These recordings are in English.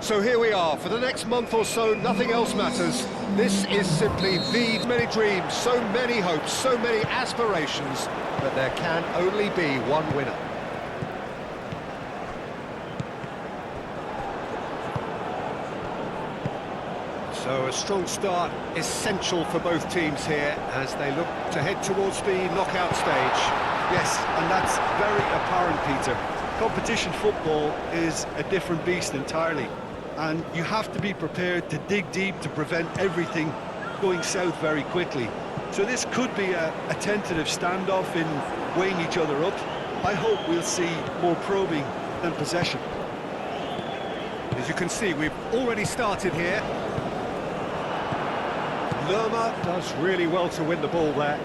So here we are, for the next month or so, nothing else matters. This is simply the many dreams, so many hopes, so many aspirations, but there can only be one winner. So a strong start, essential for both teams here, as they look to head towards the knockout stage. Yes, and that's very apparent, Peter. Competition football is a different beast entirely, and you have to be prepared to dig deep to prevent everything going south very quickly. So this could be a tentative standoff in weighing each other up. I hope we'll see more probing than possession. As you can see, we've already started here. Lerma does really well to win the ball there.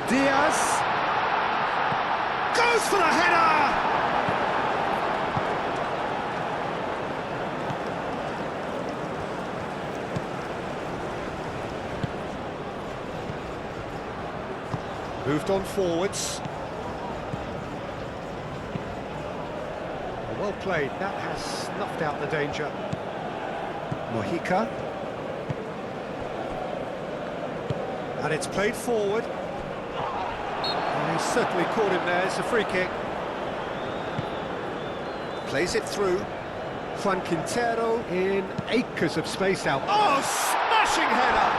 Diaz goes for the header! Moved on forwards. Well played, that has snuffed out the danger. Mojica. And it's played forward. And he's certainly caught him there, it's a free kick. Plays it through. Juan Quintero in acres of space out. Oh, smashing header!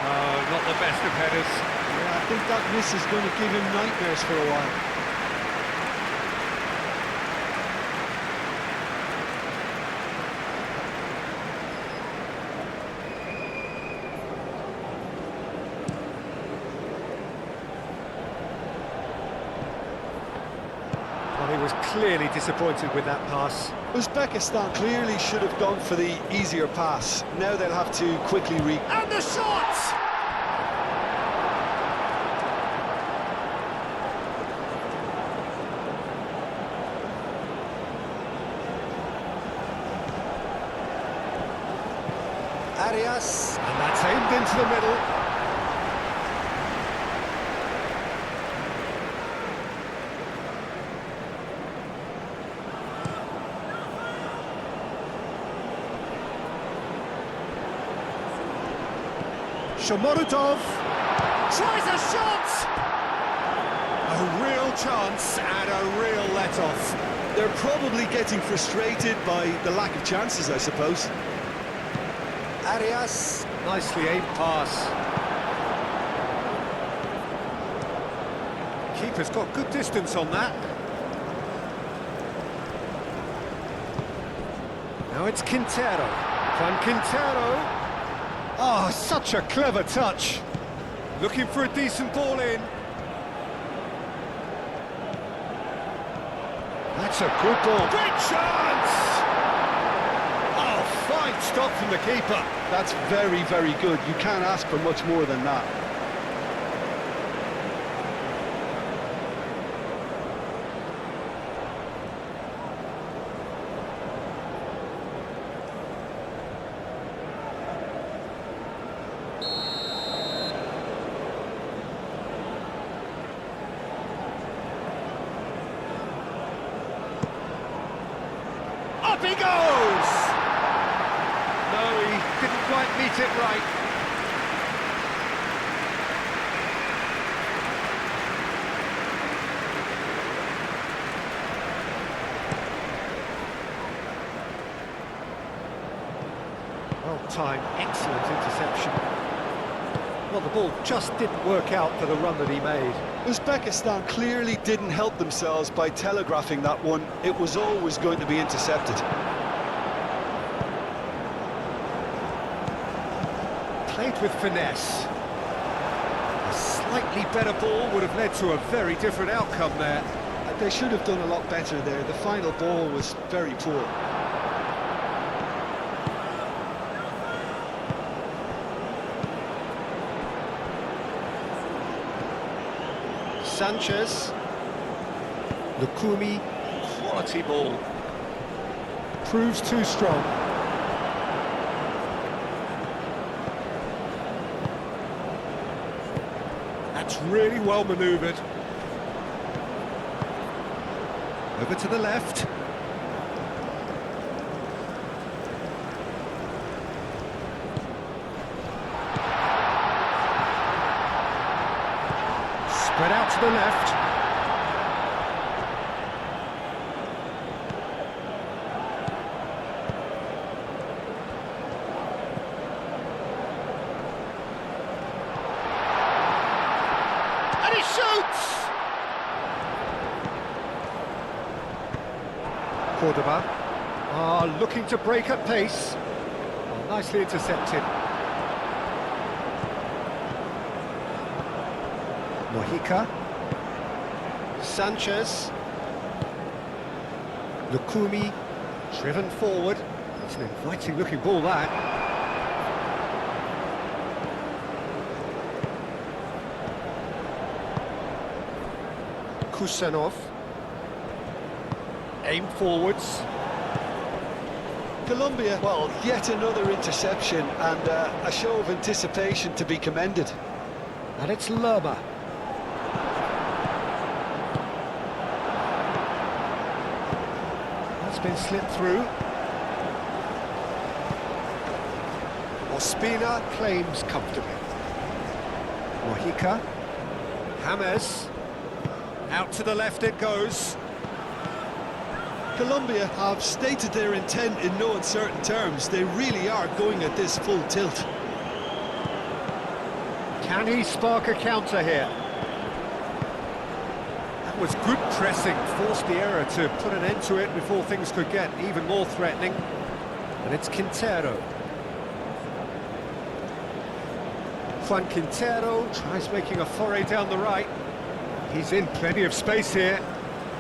Oh, not the best of headers. Yeah, I think that miss is going to give him nightmares for a while. Well, he was clearly disappointed with that pass. Uzbekistan clearly should have gone for the easier pass. Now they'll have to quickly And the shot! Arias, and that's aimed into the middle. Shomorodov tries a shot! A real chance and a real let-off. They're probably getting frustrated by the lack of chances, I suppose. Arias, nicely aimed pass. Keeper's got good distance on that. Now it's Quintero. Juan Quintero. Oh, such a clever touch. Looking for a decent ball in. That's a good ball. Big chance! Oh, fine stop from the keeper. That's very, very good. You can't ask for much more than that. Up he goes! No, he didn't quite meet it right. Well timed, excellent interception. Well, the ball just didn't work out for the run that he made. Uzbekistan clearly didn't help themselves by telegraphing that one. It was always going to be intercepted. Played with finesse. A slightly better ball would have led to a very different outcome there. They should have done a lot better there. The final ball was very poor. Sanchez. Lukumi, quality ball. Proves too strong. That's really well manoeuvred. Over to the left. the left. And he shoots! Cordoba are looking to break at pace. Oh, nicely intercepted. Mojica. Sanchez. Lukumi driven forward. It's an inviting looking ball, that. Kusanov. Aim forwards. Colombia, well, yet another interception and a show of anticipation to be commended. And it's Lerma. That's been slipped through. Ospina claims comfortably. Mojica. James. Out to the left it goes. Colombia have stated their intent in no uncertain terms. They really are going at this full tilt. Can he spark a counter here? That was good pressing, forced the error to put an end to it before things could get even more threatening. And it's Quintero. Juan Quintero tries making a foray down the right. He's in plenty of space here.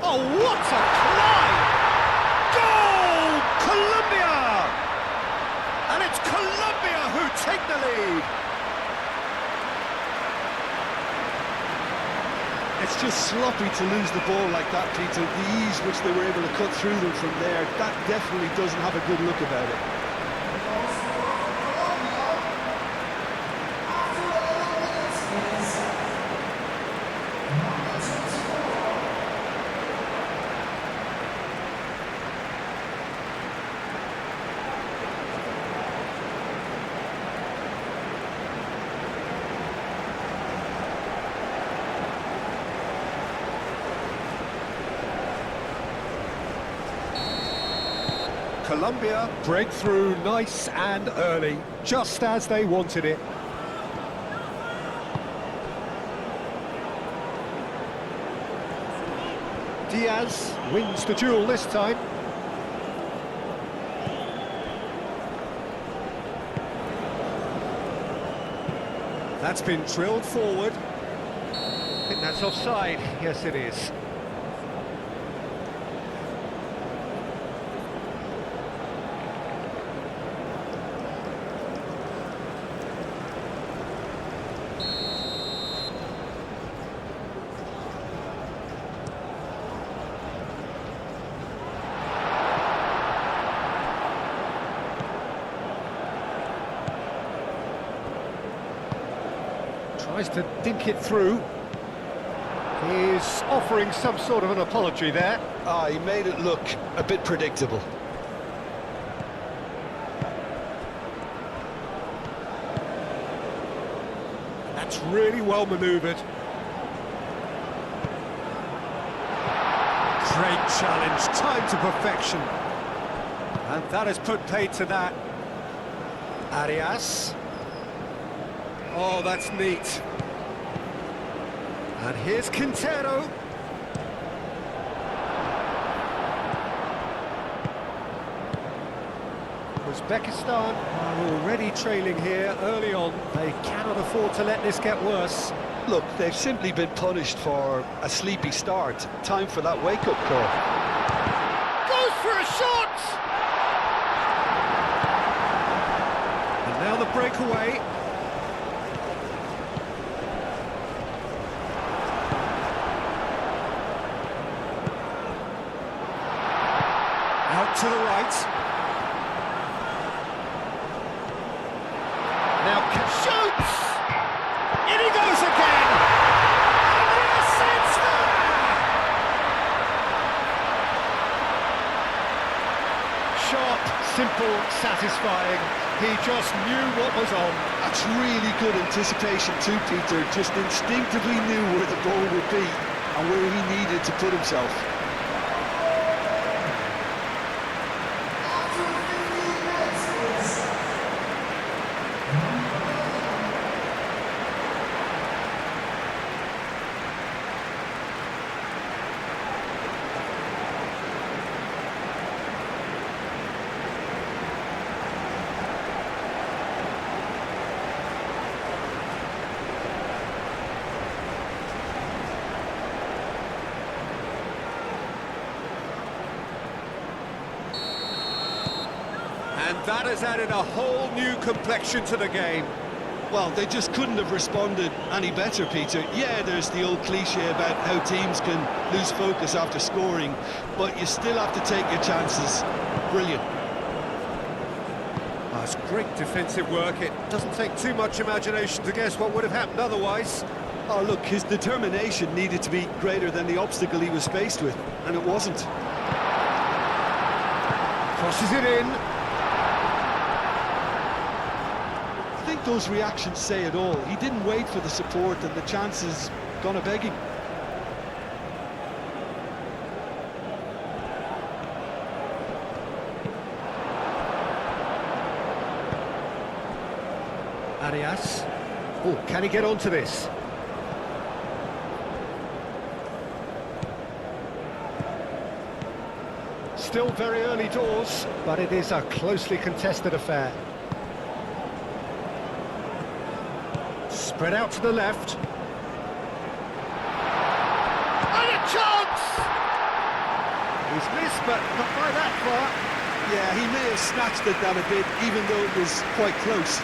Oh, what a climb! Goal! Colombia! And it's Colombia who take the lead. It's just sloppy to lose the ball like that, Peter. The ease which they were able to cut through them from there, that definitely doesn't have a good look about it. Colombia break through nice and early, just as they wanted it. Diaz wins the duel this time. That's been drilled forward. I think that's offside. Yes, it is. Tries to dink it through. He's offering some sort of an apology there. He made it look a bit predictable. That's really well manoeuvred. Great challenge, time to perfection. And that has put paid to that. Arias. Oh, that's neat. And here's Quintero. Uzbekistan are already trailing here early on. They cannot afford to let this get worse. Look, they've simply been punished for a sleepy start. Time for that wake-up call. Goes for a shot! And now the breakaway. Out to the right. Now shoots! In he goes again! And yes, it's there! Sharp, simple, satisfying. He just knew what was on. That's really good anticipation too, Peter. Just instinctively knew where the ball would be and where he needed to put himself. And that has added a whole new complexion to the game. Well, they just couldn't have responded any better, Peter. Yeah, there's the old cliche about how teams can lose focus after scoring, but you still have to take your chances. Brilliant. That's great defensive work. It doesn't take too much imagination to guess what would have happened otherwise. Oh, look, his determination needed to be greater than the obstacle he was faced with, and it wasn't. Crosses it in. I think those reactions say it all. He didn't wait for the support, and the chances gone a-begging. Arias. Oh, can he get onto this? Still very early doors, but it is a closely contested affair. Spread out to the left. And a chance! He's missed, but not by that far. Yeah, he may have snatched it down a bit, even though it was quite close.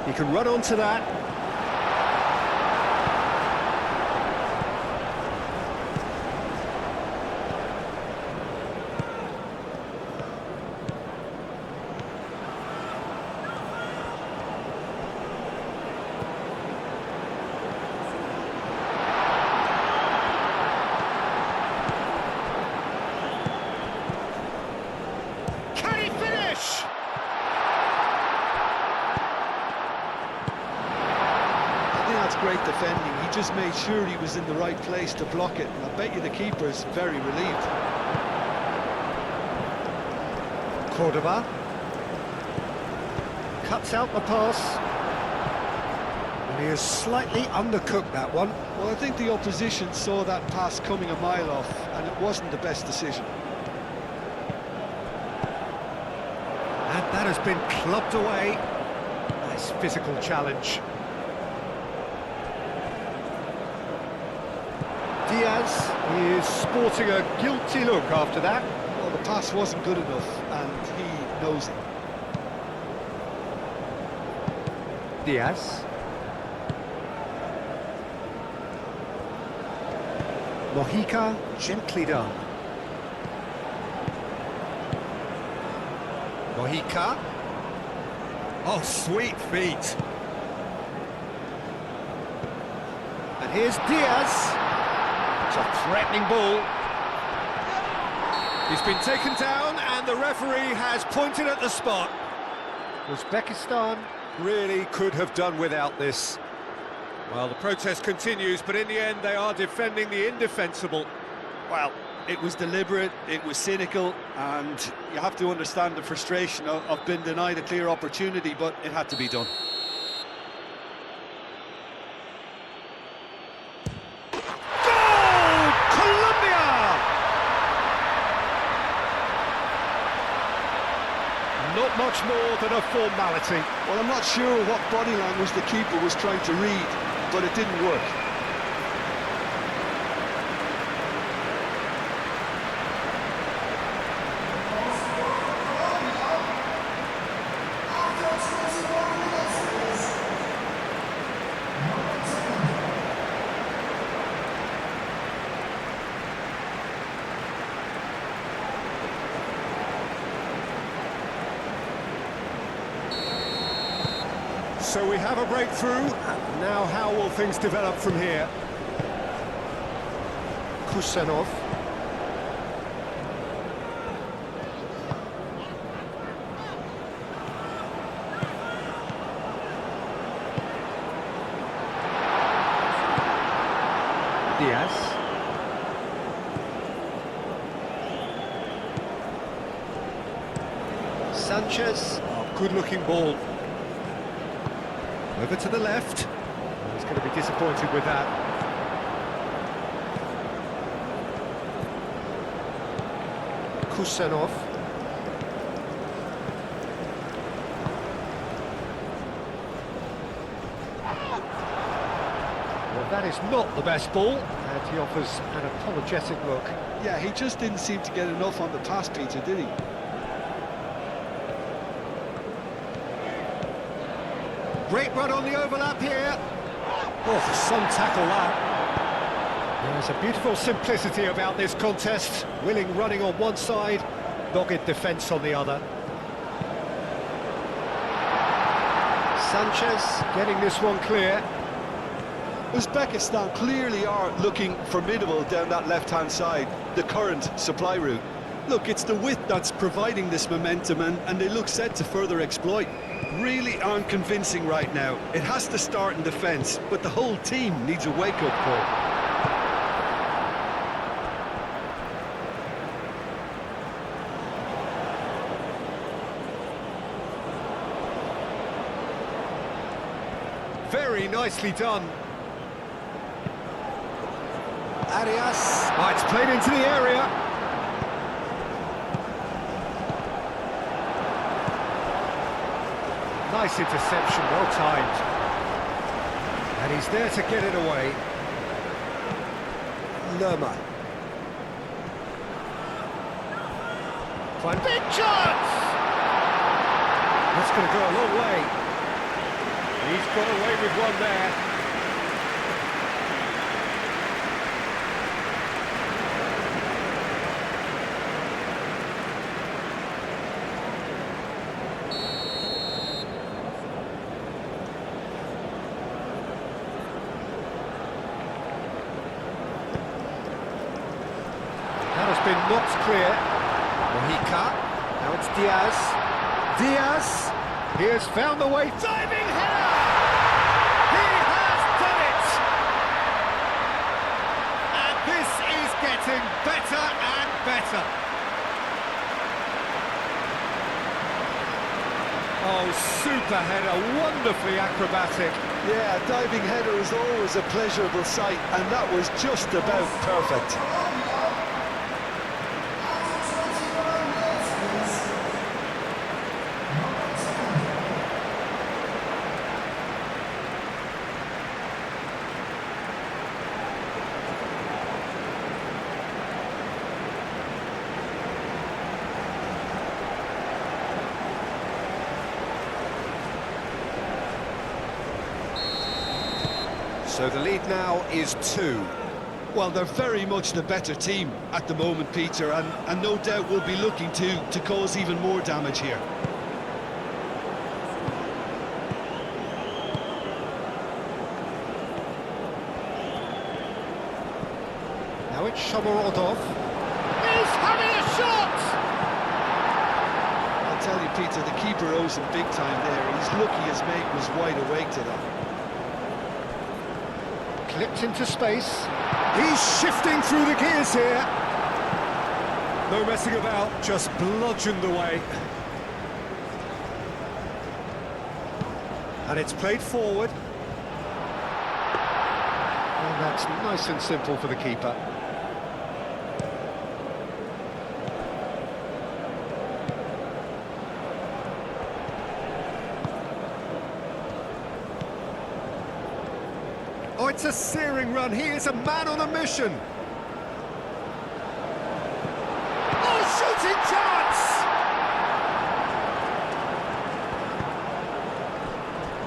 He can run onto that. Can he finish? That's great defending. He just made sure he was in the right place to block it, and I bet you the keeper's very relieved. Cordoba cuts out the pass, and he has slightly undercooked that one. Well, I think the opposition saw that pass coming a mile off, and it wasn't the best decision. And that has been clubbed away. Nice physical challenge. Diaz is sporting a guilty look after that. Well, the pass wasn't good enough, and he knows it. Diaz. Mojica, gently done. Mojica. Oh, sweet feet. And here's Diaz. It's a threatening ball. He's been taken down and the referee has pointed at the spot. Uzbekistan really could have done without this. Well, the protest continues, but in the end they are defending the indefensible. Well, it was deliberate, it was cynical, and you have to understand the frustration of being denied a clear opportunity, but it had to be done. Not much more than a formality. Well, I'm not sure what body language the keeper was trying to read, but it didn't work. So we have a breakthrough. Now how will things develop from here? Kusanov. Diaz. Sanchez. Oh, good-looking ball. Over to the left. He's going to be disappointed with that. Kusanov. Well, that is not the best ball, and he offers an apologetic look. Yeah, he just didn't seem to get enough on the pass, Peter, did he? Great run on the overlap here. Oh, some tackle that. There's a beautiful simplicity about this contest. Willing running on one side, dogged defence on the other. Sanchez getting this one clear. Uzbekistan clearly are looking formidable down that left-hand side, the current supply route. Look, it's the width that's providing this momentum, and they look set to further exploit. Really aren't convincing right now. It has to start in defence, but the whole team needs a wake-up call. Very nicely done. Arias. Oh, it's played into the area. Nice interception, well timed. And he's there to get it away. Lerma. Fine. Big chance! That's going to go a long way. He's got away with one there. Been knocked clear. Mojica. Now it's Diaz. Diaz. He has found the way. Diving header! He has done it! And this is getting better and better. Oh, super header, wonderfully acrobatic. Yeah, a diving header is always a pleasurable sight, and that was just about perfect. So the lead now is 2. Well, they're very much the better team at the moment, Peter, and no doubt will be looking to cause even more damage here. Now it's Shomorodov. He's having a shot! I'll tell you, Peter, the keeper owes him big time there. He's lucky his mate was wide awake to that. Clipped into space. He's shifting through the gears here. No messing about, just bludgeoned away. And it's played forward. And that's nice and simple for the keeper. Oh, it's a searing run. He is a man on a mission. Oh, shooting chance!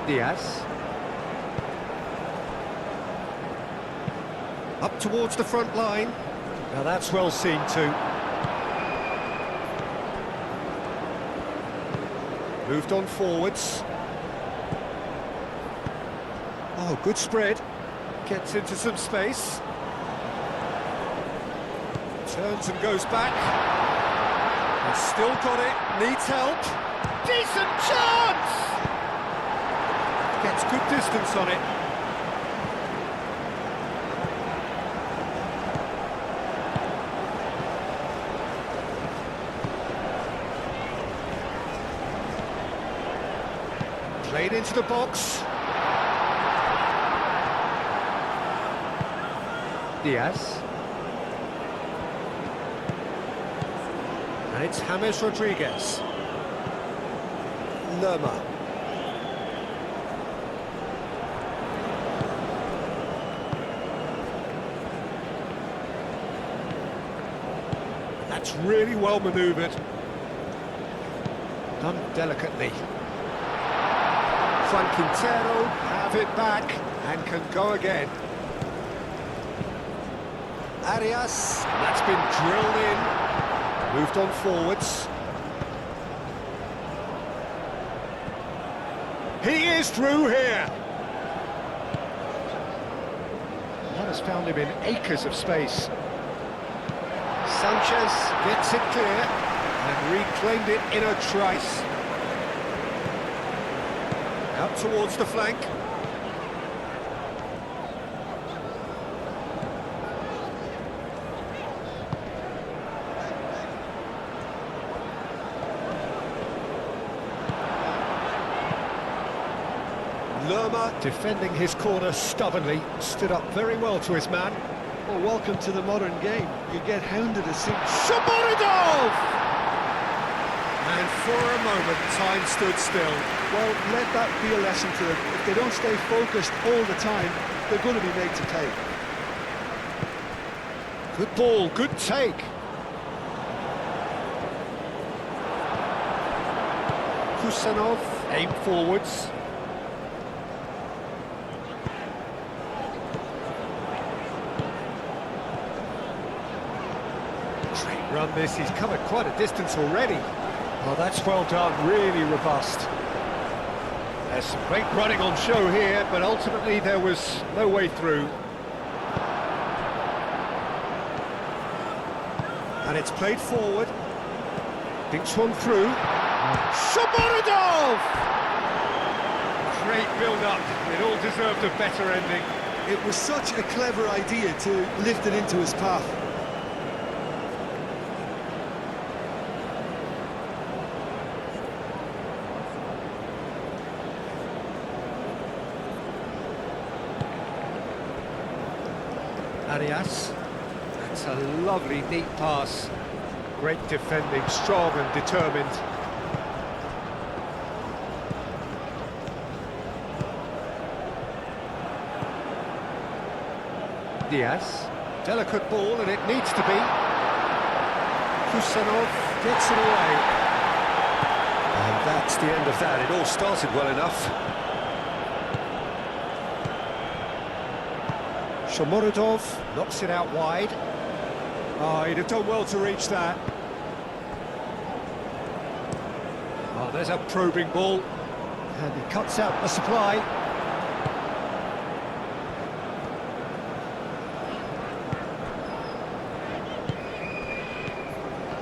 Diaz. Up towards the front line. Now that's well seen too. Moved on forwards. Oh, good spread. Gets into some space. Turns and goes back. He's still got it, needs help. Decent chance! Gets good distance on it. Played into the box. Diaz. And it's James Rodriguez. Lerma. That's really well manoeuvred. Done delicately. Quintero have it back and can go again. Arias, and that's been drilled in. Moved on forwards. He is through here. That has found him in acres of space. Sanchez gets it clear and reclaimed it in a trice. Out towards the flank. Lerma, defending his corner stubbornly, stood up very well to his man. Well, welcome to the modern game. You get hounded as soon... Shaboridov! And for a moment, time stood still. Well, let that be a lesson to them. If they don't stay focused all the time, they're going to be made to pay. Good ball, good take. Kusanov, aim forwards. Great run this, he's covered quite a distance already. Oh, that's well done, really robust. There's some great running on show here, but ultimately there was no way through. And it's played forward. Dinks one through. Shaboridov! Great build-up. It all deserved a better ending. It was such a clever idea to lift it into his path. Arias. That's a lovely, neat pass. Great defending, strong and determined. Diaz. Delicate ball, and it needs to be. Kusanov gets it away. And that's the end of that. It all started well enough. Shomorodov knocks it out wide. Oh, he'd have done well to reach that. Oh, there's a probing ball. And he cuts out the supply.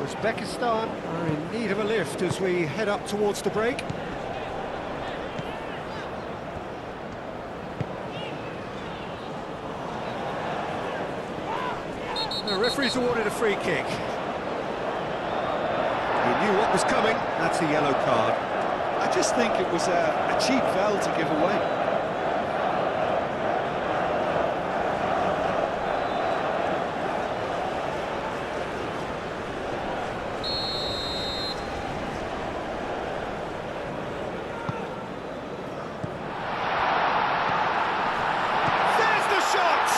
Uzbekistan are in need of a lift as we head up towards the break. The referee's awarded a free kick. He knew what was coming. That's a yellow card. I just think it was a cheap foul to give away. There's the shot!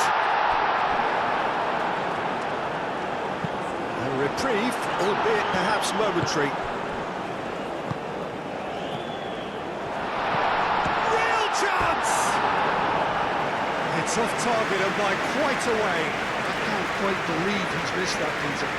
A reprieve, albeit perhaps momentary. Real chance! It's off target and by quite a way. I can't quite believe he's missed that, Peter.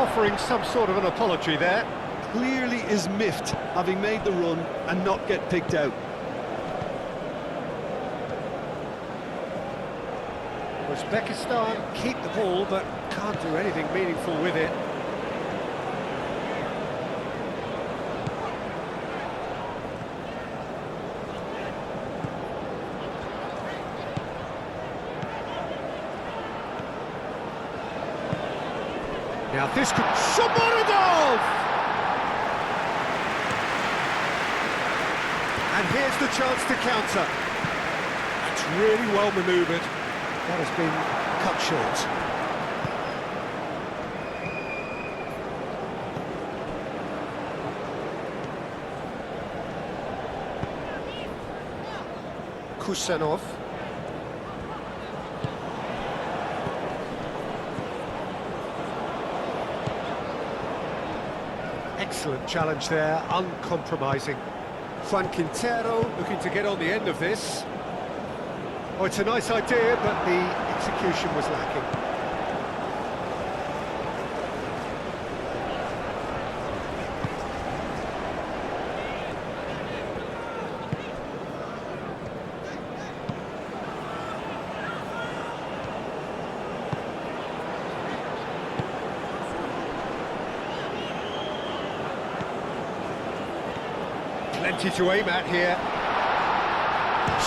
offering some sort of an apology there. Clearly is miffed, having made the run and not get picked out. Uzbekistan keep the ball, but can't do anything meaningful with it. Now this could... Shomurodov! And here's the chance to counter. It's really well manoeuvred. That has been cut short. Kusanov. Excellent challenge there, uncompromising. Juan Quintero looking to get on the end of this. Oh, it's a nice idea, but the execution was lacking. Plenty to aim at here.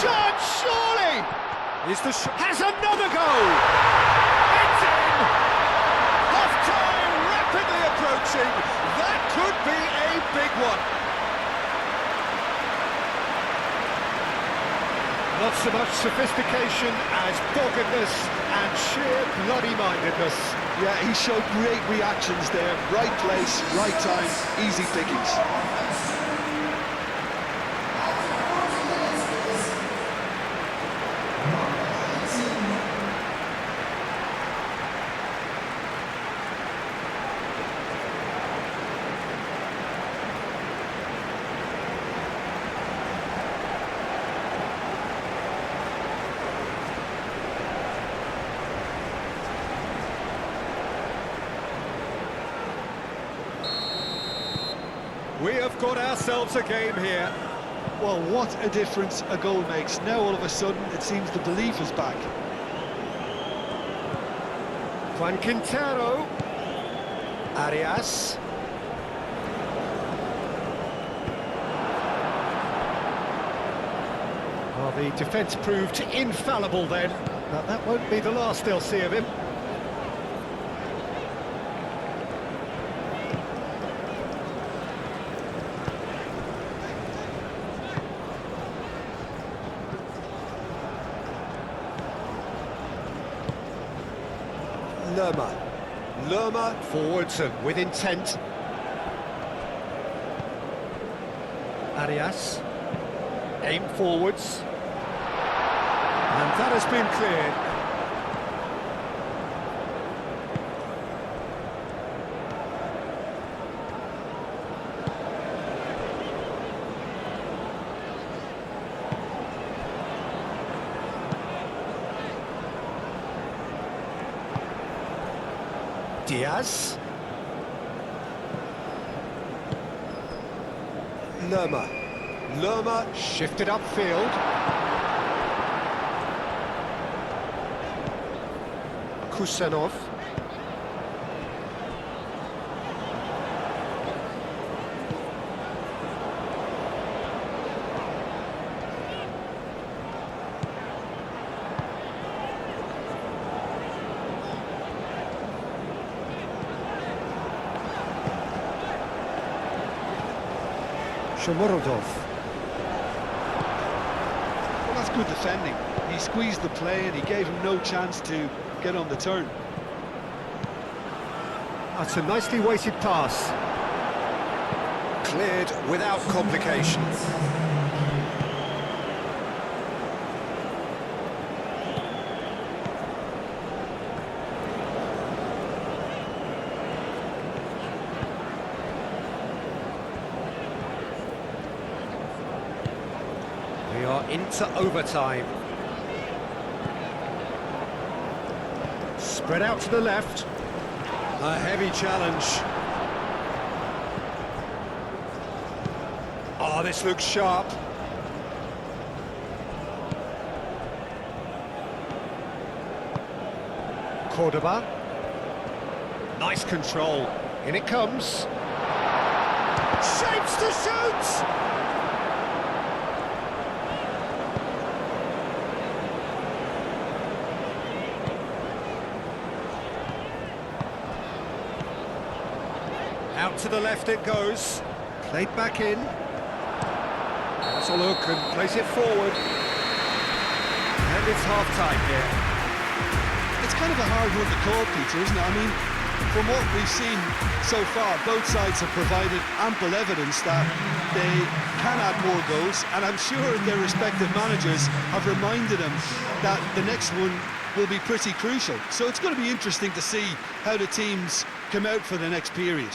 Chance, surely! Is the has another goal! It's in! Half-time rapidly approaching. That could be a big one. Not so much sophistication as doggedness and sheer bloody-mindedness. Yeah, he showed great reactions there. Right place, right time, easy pickings. We have got ourselves a game here. Well, what a difference a goal makes. Now all of a sudden it seems the belief is back. Juan Quintero. Arias. Well, the defence proved infallible then, but that won't be the last they'll see of him. Lerma forwards and with intent. Arias, aim forwards. And that has been cleared. Diaz. Lerma shifted upfield. Kusanov. Shomurodov. Well, that's good defending. He squeezed the play and he gave him no chance to get on the turn. That's a nicely weighted pass. Cleared without complications. We are into overtime. Spread out to the left. A heavy challenge. Oh, this looks sharp. Cordoba. Nice control. In it comes. Shapes to shoot! Out to the left it goes. Played back in. Has a look and plays it forward. And it's half-time here. It's kind of a hard one to call, Peter, isn't it? I mean, from what we've seen so far, both sides have provided ample evidence that they can add more goals, and I'm sure their respective managers have reminded them that the next one will be pretty crucial. So it's going to be interesting to see how the teams come out for the next period.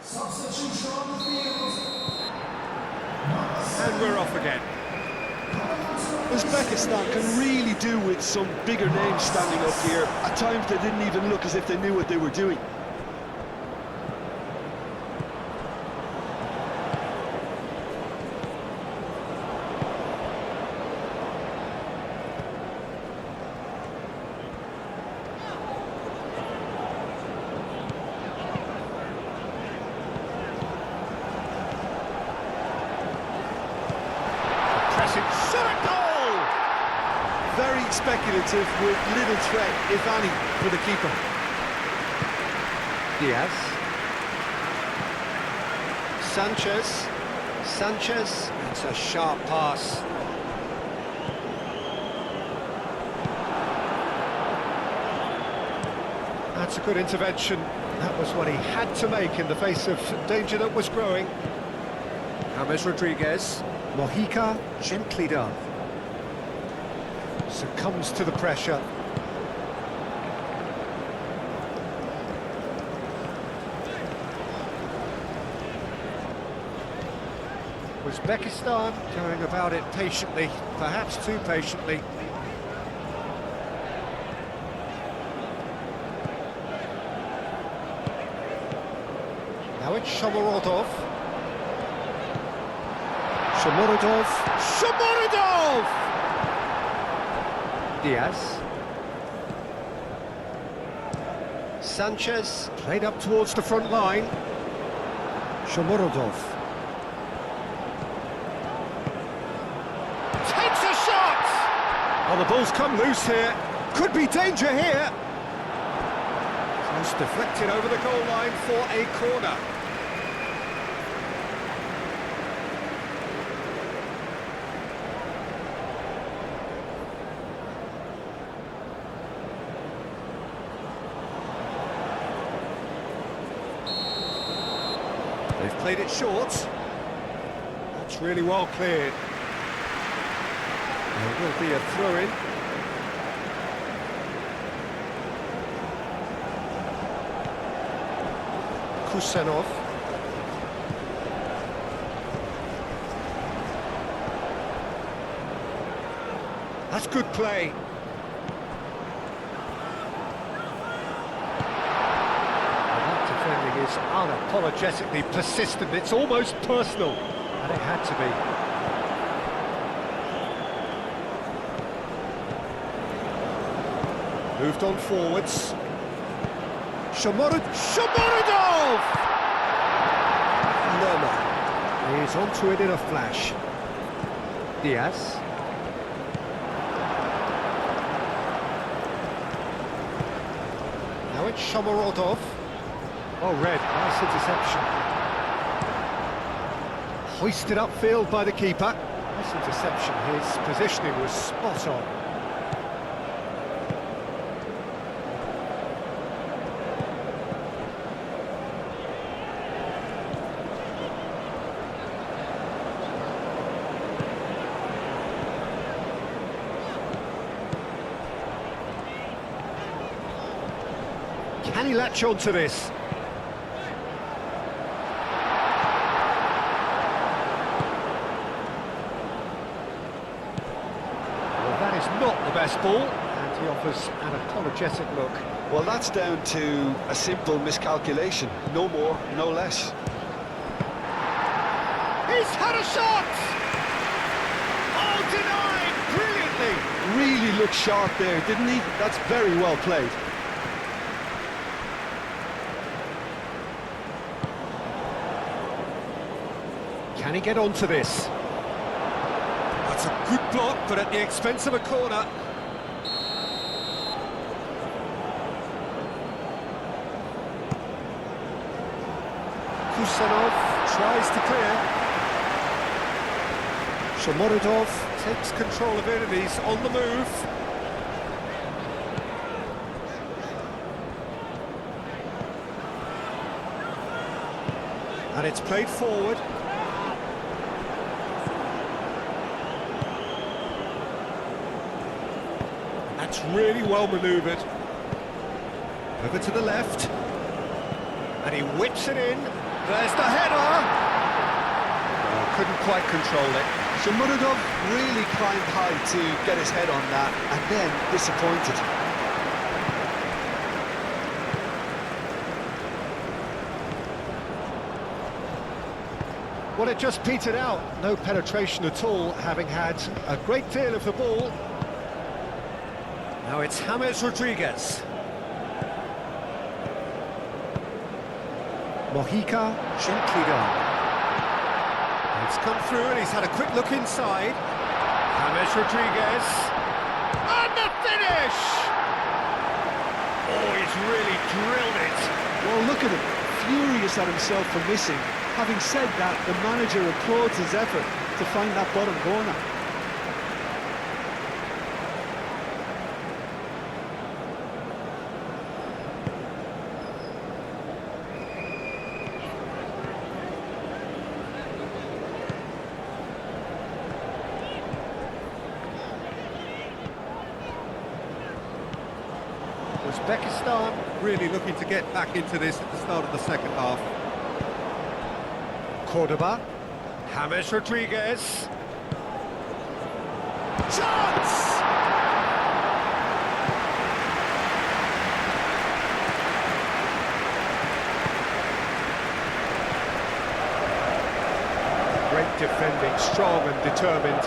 Substitution on the field. And we're off again. Uzbekistan can really do with some bigger names standing up here. At times they didn't even look as if they knew what they were doing. Very speculative with little threat, if any, for the keeper. Diaz. Sanchez. It's a sharp pass. That's a good intervention. That was what he had to make in the face of danger that was growing. James Rodriguez. Mojica, gently done. Succumbs to the pressure. Uzbekistan going about it patiently, perhaps too patiently. Now it's Shomorodov. Diaz. Sanchez played up towards the front line. Shomorodov. Takes a shot! Oh, the ball's come loose here. Could be danger here. Cross deflected over the goal line for a corner. They've played it short. That's really well cleared. There will be a throw-in. Kusanov. That's good play. That defending was unapologetically persistent. It's almost personal, and it had to be. Moved on forwards. Shomorodov! Lerma. He's onto it in a flash. Diaz. Now it's Shomorodov. Oh, red. Nice interception. Hoisted upfield by the keeper. Nice interception. His positioning was spot on. Can he latch on to this? Well, that is not the best ball, and he offers an apologetic look. Well, that's down to a simple miscalculation. No more, no less. He's had a shot! Oh, denied brilliantly! Really looked sharp there, didn't he? That's very well played. Can he get onto this? That's a good block, but at the expense of a corner. Kusanov tries to clear. Shomorodov takes control of it and he's on the move. And it's played forward. That's really well manoeuvred. Over to the left. And he whips it in. There's the header! Oh, couldn't quite control it. So Muradov really climbed high to get his head on that, and then disappointed. Well, it just petered out. No penetration at all, having had a great deal of the ball. Now it's James Rodriguez. Mojica, gently done. It's come through and he's had a quick look inside. James Rodriguez. And the finish! Oh, he's really drilled it. Well, look at him, furious at himself for missing. Having said that, the manager applauds his effort to find that bottom corner. Uzbekistan really looking to get back into this at the start of the second half. Cordoba, James Rodriguez. Chance! Great defending, strong and determined.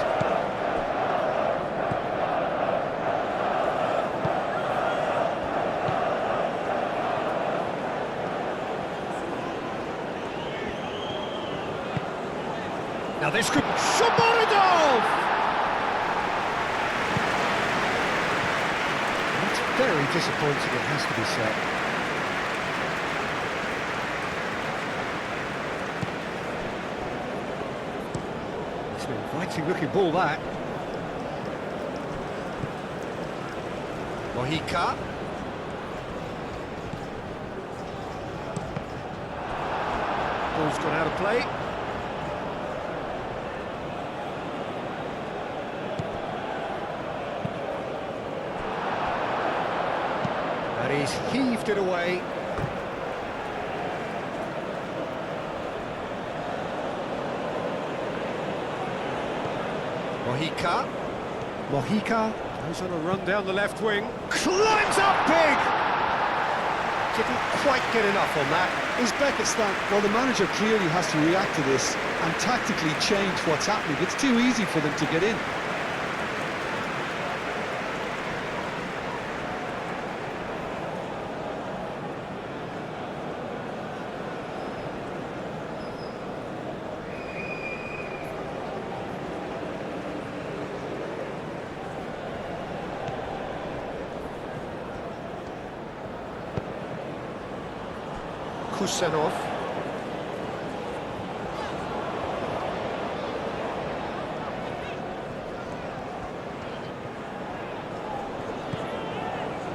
Now this could... Shomorodov! That's very disappointing, it has to be said. It's an inviting looking ball, that. Mojica. Ball's gone out of play. And he's heaved it away. Mojica goes on a run down the left wing. Climbs up big! Didn't quite get enough on that. Uzbekistan, well, the manager clearly has to react to this and tactically change what's happening. It's too easy for them to get in. Kusenov.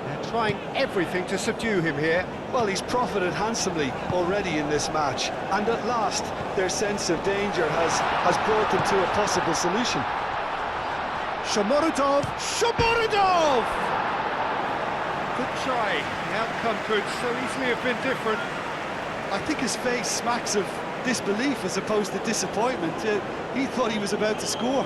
They're trying everything to subdue him here. Well, he's profited handsomely already in this match, and at last their sense of danger has brought them to a possible solution. Shomorodov! Shomorodov! Good try. The outcome could so easily have been different. I think his face smacks of disbelief as opposed to disappointment. He thought he was about to score.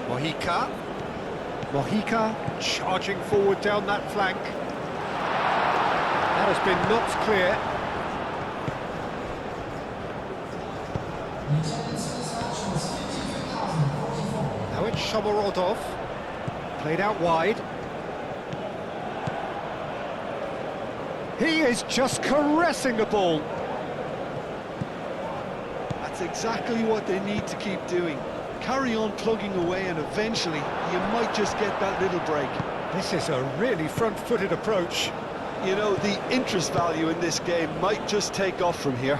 Mojica. Mojica charging forward down that flank. That has been knocked clear. Now it's Shomorodov. Played out wide. He is just caressing the ball. That's exactly what they need to keep doing. Carry on plugging away and eventually you might just get that little break. This is a really front-footed approach. You know, the interest value in this game might just take off from here.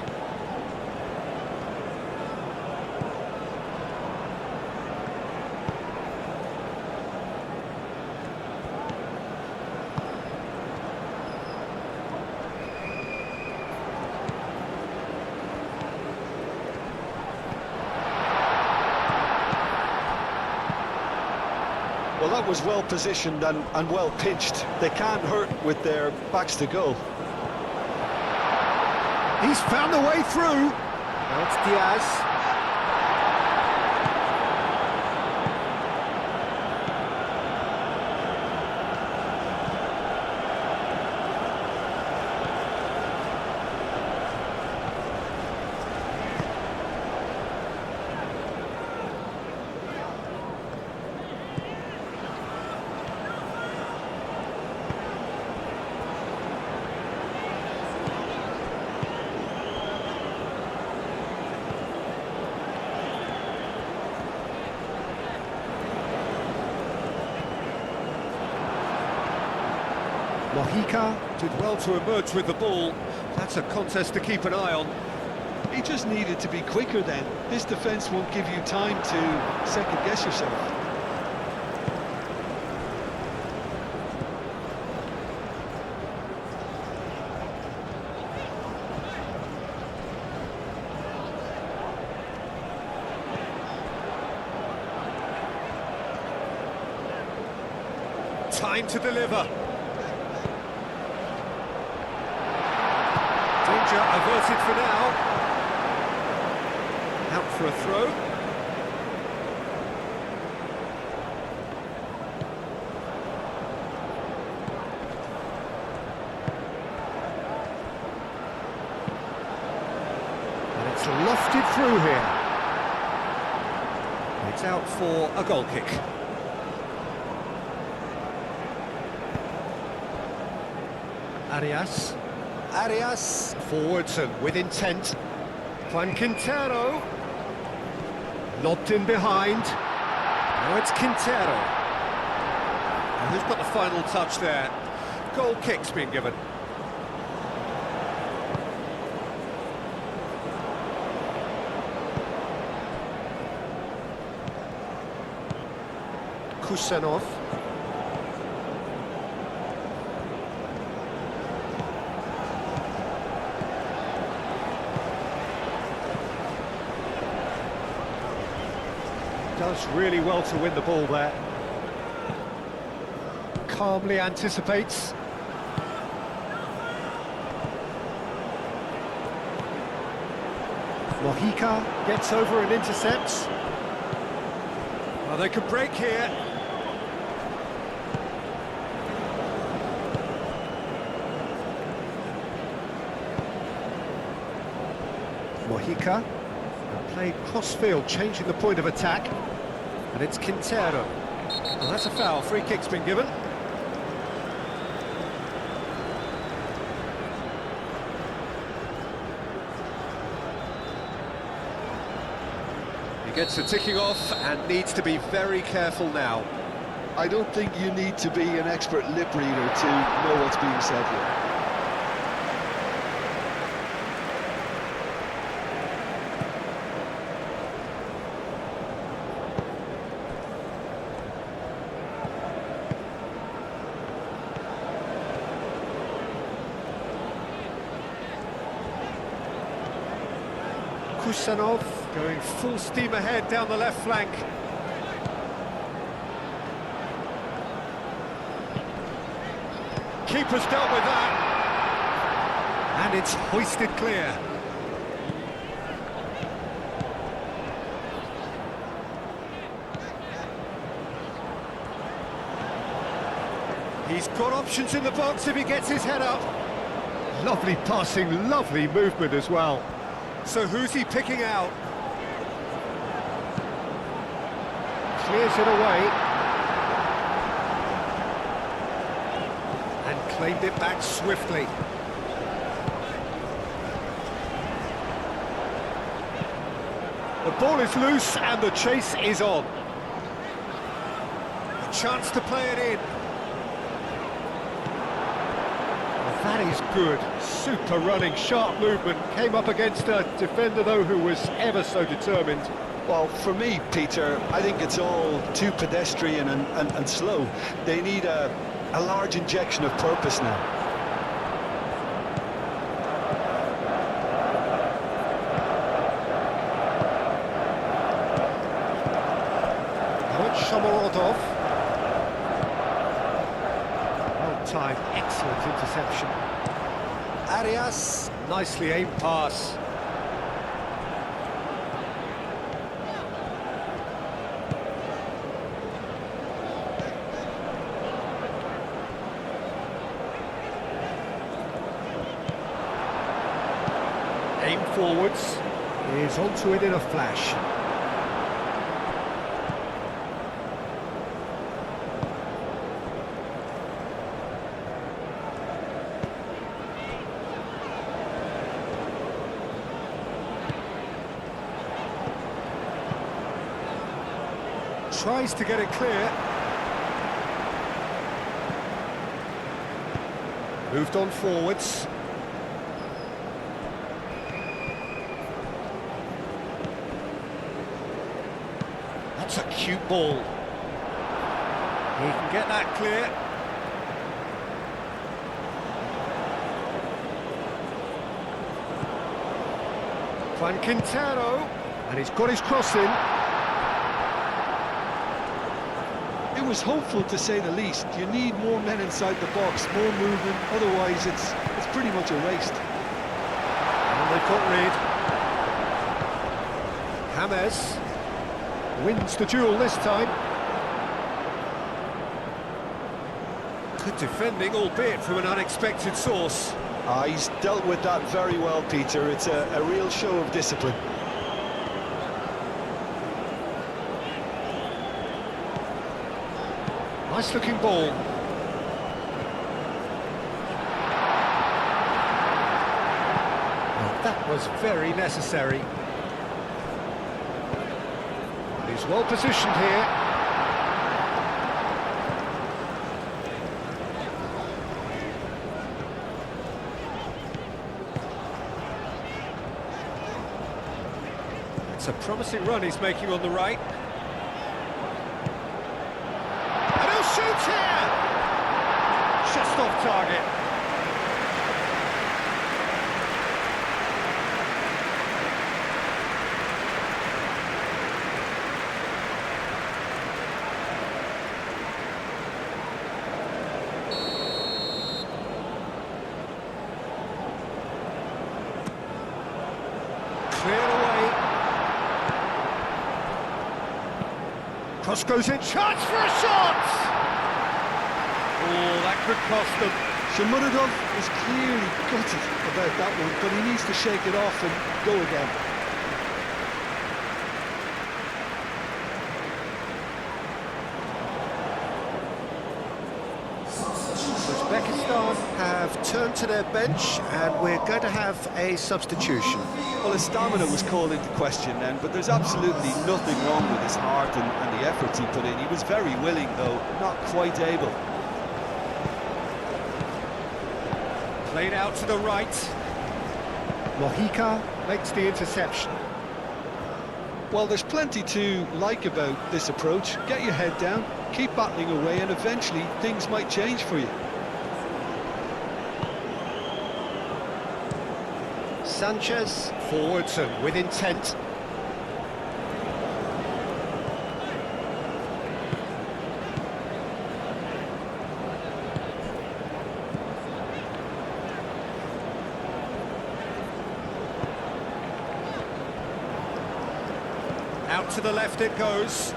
Well, that was well positioned and well pitched. They can't hurt with their backs to goal. He's found the way through. Now it's Diaz. Mojica did well to emerge with the ball. That's a contest to keep an eye on. He just needed to be quicker then. This defence won't give you time to second-guess yourself. Time to deliver. Danger averted for now. Out for a throw. And it's lofted through here. It's out for a goal kick. Arias forwards and with intent. Juan Quintero lobbed in behind. Now it's Quintero. And who's got the final touch there? Goal kick's been given. Kusenov. Does really well to win the ball there. Calmly anticipates. Mojica gets over and intercepts. Well, they could break here. Mojica played cross-field, changing the point of attack. And it's Quintero. Well, that's a foul. Free kick's been given. He gets the ticking off and needs to be very careful now. I don't think you need to be an expert lip reader to know what's being said here. Kusanov going full steam ahead down the left flank. Keeper's dealt with that. And it's hoisted clear. He's got options in the box if he gets his head up. Lovely passing, lovely movement as well. So who's he picking out? Clears it away. And claimed it back swiftly. The ball is loose and the chase is on. A chance to play it in. That is good. Super running, sharp movement. Came up against a defender, though, who was ever so determined. Well, for me, Peter, I think it's all too pedestrian and slow. They need a large injection of purpose now. Now it's Shomorodov. Well-timed, excellent interception. Arias, nicely aimed pass. Aim forwards. Is onto it in a flash. Tries to get it clear. Moved on forwards. That's a cute ball. He can get that clear. Juan Quintero, and he's got his cross in. It was hopeful, to say the least. You need more men inside the box, more movement, otherwise it's pretty much erased. And they've got rid. James wins the duel this time. Good defending, albeit from an unexpected source. He's dealt with that very well, Peter. It's a real show of discipline. Nice looking ball. Well, that was very necessary. He's well positioned here. It's a promising run he's making on the right. Shoots here! Just off target. Cleared away. Cross goes in, chance for a shot! Oh, that could cost them. Shamunadov is clearly gutted about that one, but he needs to shake it off and go again. Uzbekistan have turned to their bench and we're going to have a substitution. Well, his stamina was called into question then, but there's absolutely nothing wrong with his heart and the efforts he put in. He was very willing, though, not quite able. Played out to the right. Mojica makes the interception. Well, there's plenty to like about this approach. Get your head down, keep battling away, and eventually things might change for you. Sanchez. Forwards and with intent. Out to the left it goes.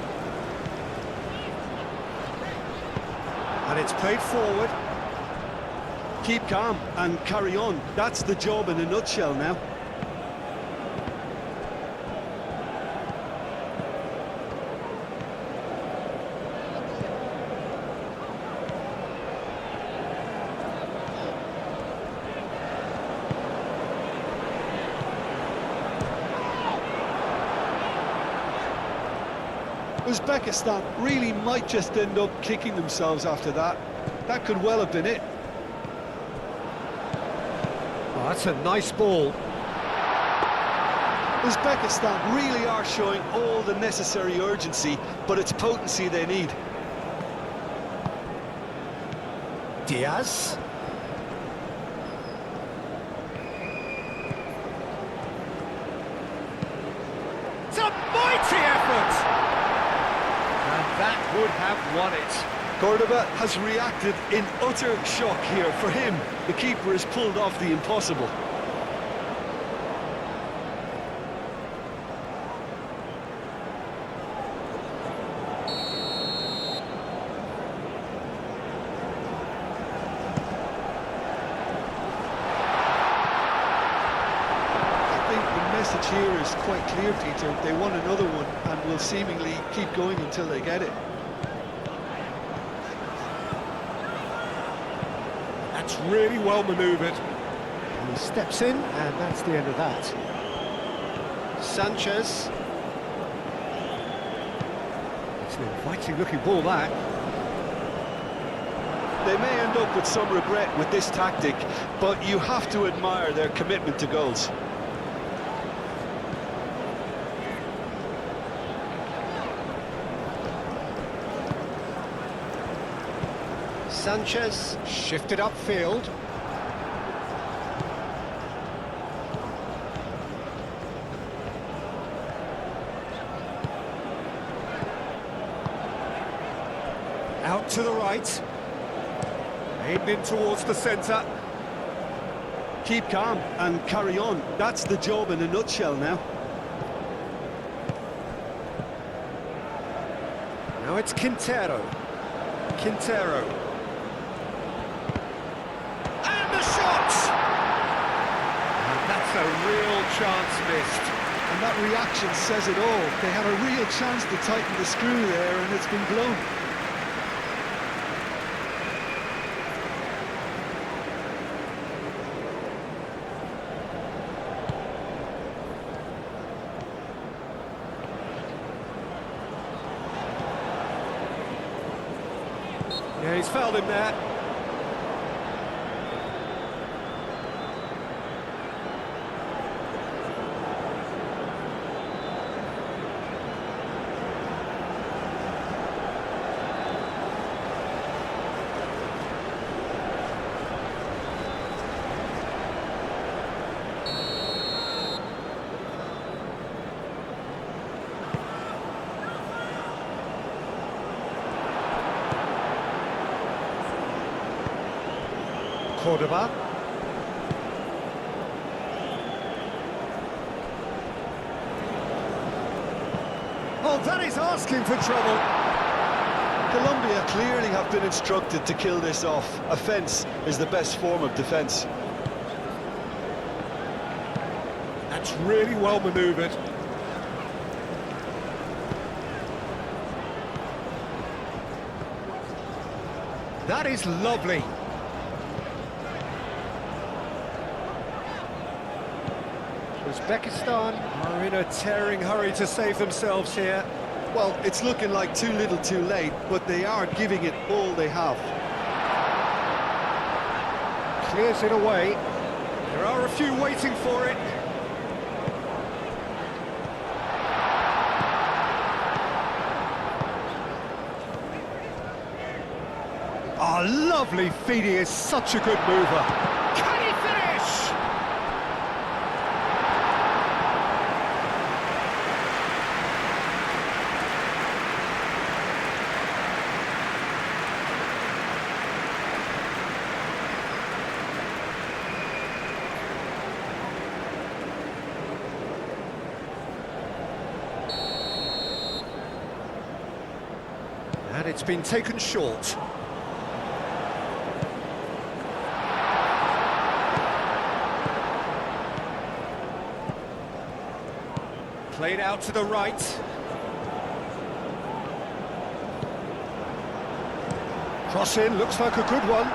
And it's played forward. Keep calm and carry on. That's the job in a nutshell now. Uzbekistan really might just end up kicking themselves after that. That could well have been it. Oh, that's a nice ball. Uzbekistan really are showing all the necessary urgency, but it's potency they need. Diaz. It's a mighty effort! And that would have won it. Cordoba has reacted in utter shock here. For him, the keeper has pulled off the impossible. I think the message here is quite clear, Peter. They want another one and will seemingly keep going until they get it. That's really well manoeuvred. And he steps in, and that's the end of that. Sanchez. It's an inviting looking ball, that. They may end up with some regret with this tactic, but you have to admire their commitment to goals. Sanchez. Shifted upfield. Out to the right. Aimed in towards the centre. Keep calm and carry on. That's the job in a nutshell now. Now it's Quintero. Quintero. And the shot! And that's a real chance missed. And that reaction says it all. They had a real chance to tighten the screw there, and it's been blown. Yeah, he's fouled him there. Cordoba. Oh, that is asking for trouble. Colombia clearly have been instructed to kill this off. Offence is the best form of defence. That's really well manoeuvred. That is lovely. Uzbekistan are in a tearing hurry to save themselves here. Well, it's looking like too little too late, but they are giving it all they have. Clears it away. There are a few waiting for it. Oh, lovely feed. He is such a good mover. Can he finish? And it's been taken short. Played out to the right. Cross in, looks like a good one.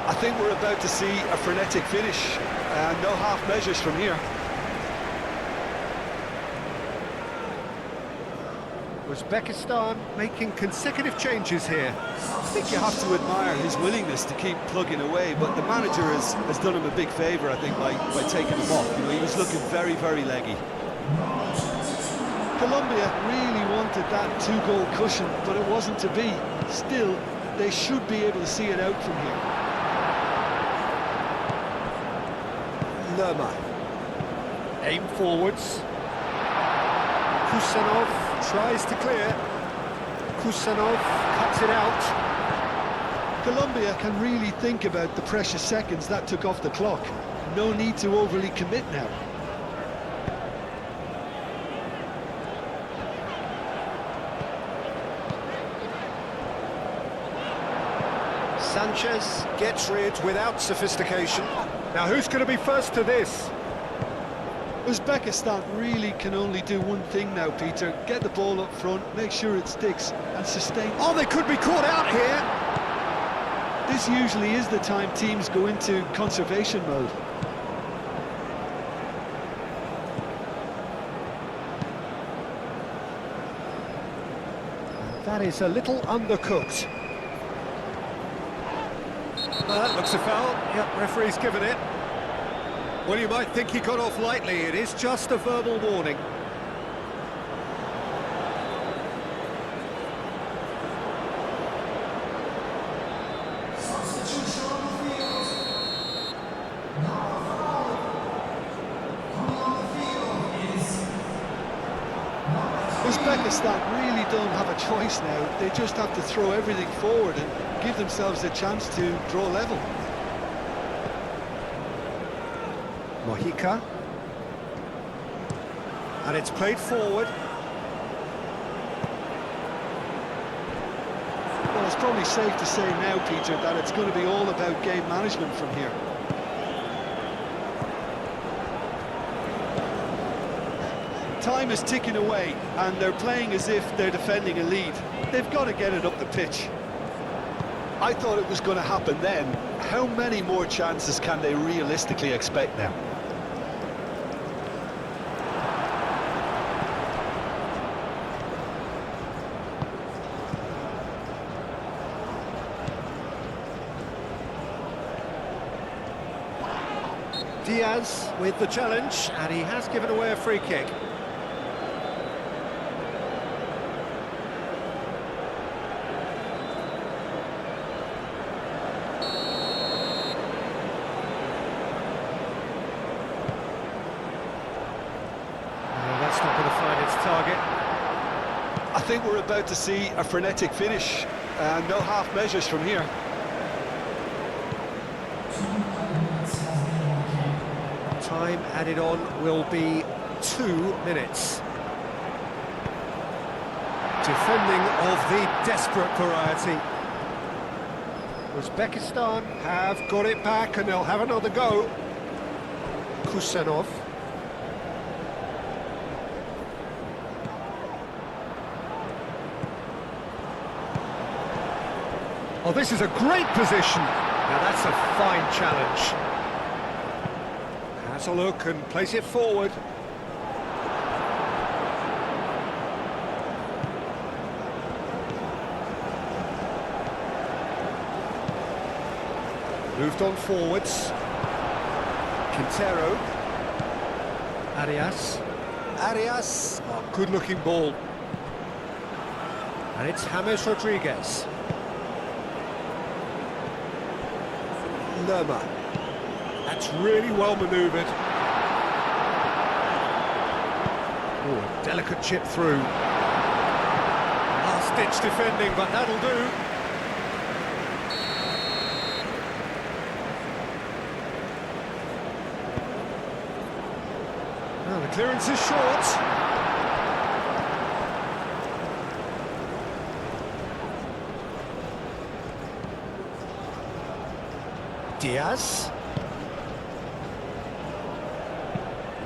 I think we're about to see a frenetic finish, and no half measures from here. Uzbekistan making consecutive changes here. I think you have to admire his willingness to keep plugging away, but the manager has done him a big favour, I think, by taking him off. You know, he was looking very, very leggy. Colombia really wanted that two-goal cushion, but it wasn't to be. Still, they should be able to see it out from here. Lerma. Aim forwards. Kusanov tries to clear. Kusanov cuts it out. Colombia can really think about the precious seconds that took off the clock. No need to overly commit now. Sanchez gets rid without sophistication. Now who's going to be first to this? Uzbekistan really can only do one thing now, Peter. Get the ball up front, make sure it sticks, and sustain. Oh, they could be caught out here. This usually is the time teams go into conservation mode. That is a little undercooked. That looks a foul. Yep, referee's given it. Well, you might think he got off lightly. It is just a verbal warning. Substitution on the field. Number 5. Coming on the field is number 3. Uzbekistan really don't have a choice now. They just have to throw everything forward and give themselves a chance to draw level. Mojica. And it's played forward. Well, it's probably safe to say now, Peter, that it's going to be all about game management from here. Time is ticking away, and they're playing as if they're defending a lead. They've got to get it up the pitch. I thought it was going to happen then. How many more chances can they realistically expect now? Diaz with the challenge, and he has given away a free kick. That's not going to find its target. I think we're about to see a frenetic finish, and no half measures from here. Time added on will be 2 minutes. Defending of the desperate variety. Uzbekistan have got it back and they'll have another go. Kusanov. Oh, this is a great position. Now that's a fine challenge. Has a look and plays it forward. Moved on forwards. Quintero. Arias. Arias. Oh, good-looking ball. And it's James Rodriguez. Lerma. That's really well manoeuvred. Oh, a delicate chip through. Last-ditch defending, but that'll do. Well, the clearance is short. Diaz.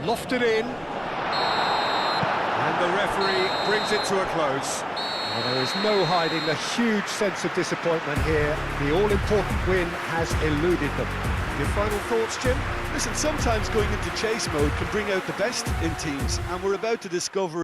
Lofted in. And the referee brings it to a close. Well, there is no hiding the huge sense of disappointment here. The all-important win has eluded them. Your final thoughts, Jim? Listen, sometimes going into chase mode can bring out the best in teams, and we're about to discover